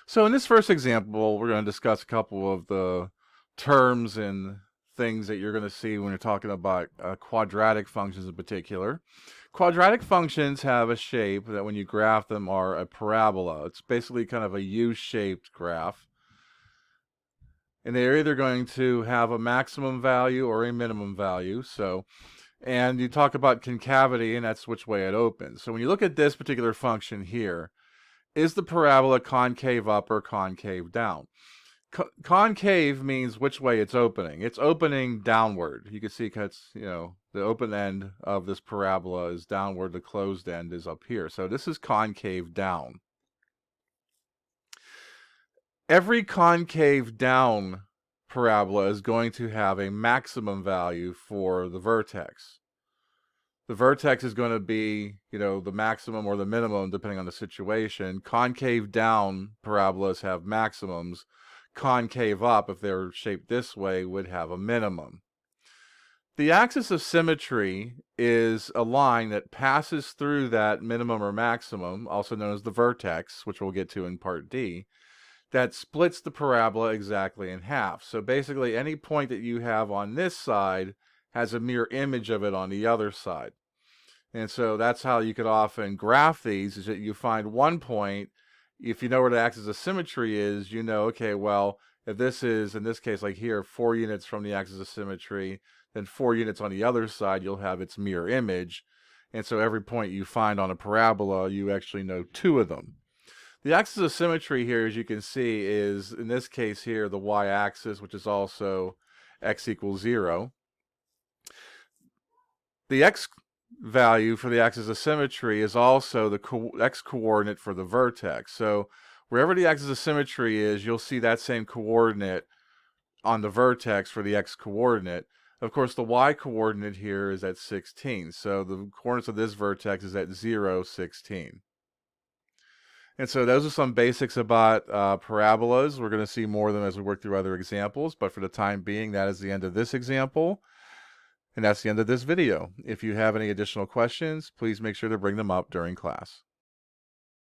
So in this first example, we're going to discuss a couple of the terms and things that you're going to see when you're talking about quadratic functions in particular. Quadratic functions have a shape that when you graph them are a parabola. It's basically kind of a U-shaped graph. And they're either going to have a maximum value or a minimum value. And you talk about concavity, and that's which way it opens. So when you look at this particular function here, is the parabola concave up or concave down? Concave means which way it's opening. It's opening downward. You can see because the open end of this parabola is downward. The closed end is up here. So this is concave down. Every concave down parabola is going to have a maximum value for the vertex. The vertex is going to be, the maximum or the minimum depending on the situation. Concave down parabolas have maximums. Concave up, if they're shaped this way, would have a minimum. The axis of symmetry is a line that passes through that minimum or maximum, also known as the vertex, which we'll get to in part D, that splits the parabola exactly in half. So basically any point that you have on this side has a mirror image of it on the other side. And so that's how you could often graph these, is that you find one point. If you know where the axis of symmetry is, okay, well, if this is, in this case, like here, 4 units from the axis of symmetry, then 4 units on the other side, you'll have its mirror image. And so every point you find on a parabola, you actually know 2 of them. The axis of symmetry here, as you can see, is, in this case here, the y-axis, which is also x equals 0. The x value for the axis of symmetry is also the x-coordinate for the vertex. So wherever the axis of symmetry is, you'll see that same coordinate on the vertex for the x-coordinate. Of course, the y-coordinate here is at 16. So the coordinates of this vertex is at 0, 16. And so those are some basics about parabolas. We're going to see more of them as we work through other examples. But for the time being, that is the end of this example. And that's the end of this video. If you have any additional questions, please make sure to bring them up during class.